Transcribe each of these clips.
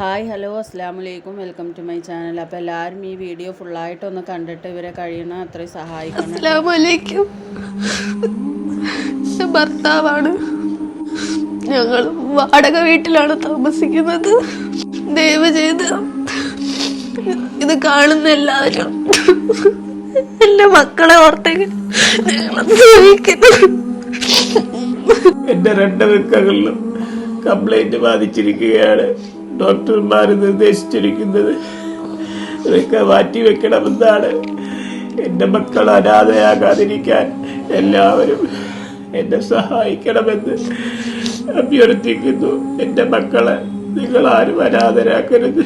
Hi hello അസ്സലാമലൈക്കും welcome to my channel. അപ്പോൾ എല്ലാവരും ഈ വീഡിയോ ഫുള്ളായിട്ടൊന്ന് കണ്ടിട്ട് ഇവരെ കഴിയണ അത്രയും സഹായിക്കണം. അസ്സലാമലൈക്കും. ഭർത്താവാണ്. ഞങ്ങൾ വാടക വീട്ടിലാണ് താമസിക്കുന്നത്. ദയവ് ചെയ്ത് ഇത് കാണുന്ന എല്ലാവരും എന്റെ മക്കളെ ഓർത്തെങ്കിൽ എന്റെ രണ്ട് വൃക്കകളിലും കംപ്ലൈന്റ് ബാധിച്ചിരിക്കുകയാണ്. ഡോക്ടർമാർ നിർദ്ദേശിച്ചിരിക്കുന്നത് ഇതൊക്കെ മാറ്റിവെക്കണമെന്നാണ്. എന്റെ മക്കൾ അനാഥയാകാതിരിക്കാൻ എല്ലാവരും എന്നെ സഹായിക്കണമെന്ന് അഭ്യർത്ഥിക്കുന്നു. എന്റെ മക്കളെ നിങ്ങൾ ആരും അനാഥരാക്കരുത്.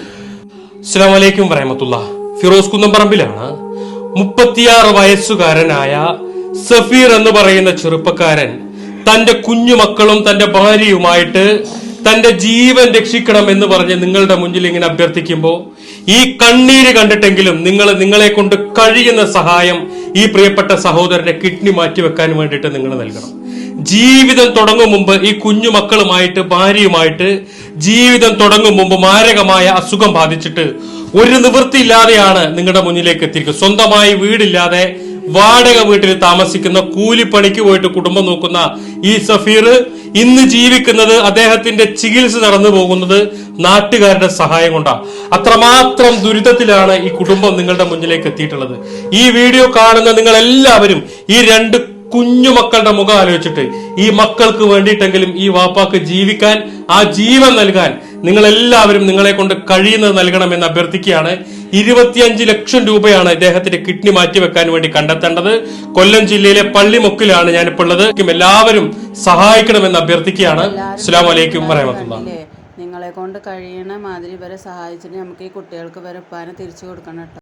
അസ്സലാമു അലൈക്കും വറഹ്മത്തുള്ളാഹി. ഫിറോസ് കുന്നംപറമ്പിലാണ് 36 വയസ്സുകാരനായ സഫീർ എന്ന് പറയുന്ന ചെറുപ്പക്കാരൻ തന്റെ കുഞ്ഞുമക്കളും തന്റെ ഭാര്യയുമായിട്ട് തന്റെ ജീവൻ രക്ഷിക്കണം എന്ന് പറഞ്ഞ് നിങ്ങളുടെ മുന്നിൽ ഇങ്ങനെ അഭ്യർത്ഥിക്കുമ്പോൾ ഈ കണ്ണീര് കണ്ടിട്ടെങ്കിലും നിങ്ങളെ കൊണ്ട് കഴിയുന്ന സഹായം ഈ പ്രിയപ്പെട്ട സഹോദരന്റെ കിഡ്നി മാറ്റിവെക്കാൻ വേണ്ടിയിട്ട് നിങ്ങൾ നൽകണം. ജീവിതം തുടങ്ങും മുമ്പ് ഈ കുഞ്ഞുമക്കളുമായിട്ട് ഭാര്യയുമായിട്ട് ജീവിതം തുടങ്ങും മുമ്പ് മാരകമായ അസുഖം ബാധിച്ചിട്ട് ഒരു നിവൃത്തിയില്ലാതെയാണ് നിങ്ങളുടെ മുന്നിലേക്ക് എത്തിയിരിക്കുന്നത്. സ്വന്തമായി വീടില്ലാതെ വാടക വീട്ടിൽ താമസിക്കുന്ന കൂലിപ്പണിക്ക് പോയിട്ട് കുടുംബം നോക്കുന്ന ഈ സഫീർ ഇന്ന് ജീവിക്കുന്നത് അദ്ദേഹത്തിന്റെ ചികിത്സ നടന്നു പോകുന്നത് നാട്ടുകാരുടെ സഹായം കൊണ്ടാണ്. അത്രമാത്രം ദുരിതത്തിലാണ് ഈ കുടുംബം നിങ്ങളുടെ മുന്നിലേക്ക് എത്തിയിട്ടുള്ളത്. ഈ വീഡിയോ കാണുന്ന നിങ്ങൾ എല്ലാവരും ഈ രണ്ട് കുഞ്ഞുമക്കളുടെ മുഖം ആലോചിച്ചിട്ട് ഈ മക്കൾക്ക് വേണ്ടിയിട്ടെങ്കിലും ഈ വാപ്പാക്ക് ജീവിക്കാൻ ആ ജീവൻ നൽകാൻ നിങ്ങൾ എല്ലാവരും നിങ്ങളെ കൊണ്ട് കഴിയുന്നത് നൽകണമെന്ന് അഭ്യർത്ഥിക്കുകയാണ്. 25 ലക്ഷം രൂപയാണ് ഇദ്ദേഹത്തിന്റെ കിഡ്നി മാറ്റിവെക്കാൻ വേണ്ടി കണ്ടെത്തേണ്ടത്. കൊല്ലം ജില്ലയിലെ പള്ളിമുക്കിലാണ് ഞാനിപ്പോൾ ഉള്ളത്. എല്ലാവരും സഹായിക്കണമെന്ന് അഭ്യർത്ഥിക്കുകയാണ്. അസ്സലാമു അലൈക്കും വറഹ്മത്തുള്ളാഹി. നിങ്ങളെ കൊണ്ട് കഴിയണ മാതിരി ഇവരെ സഹായിച്ചിട്ട് നമുക്ക് ഈ കുട്ടികൾക്ക് വരെ ഉപ്പാനെ തിരിച്ചു കൊടുക്കണം കേട്ടോ.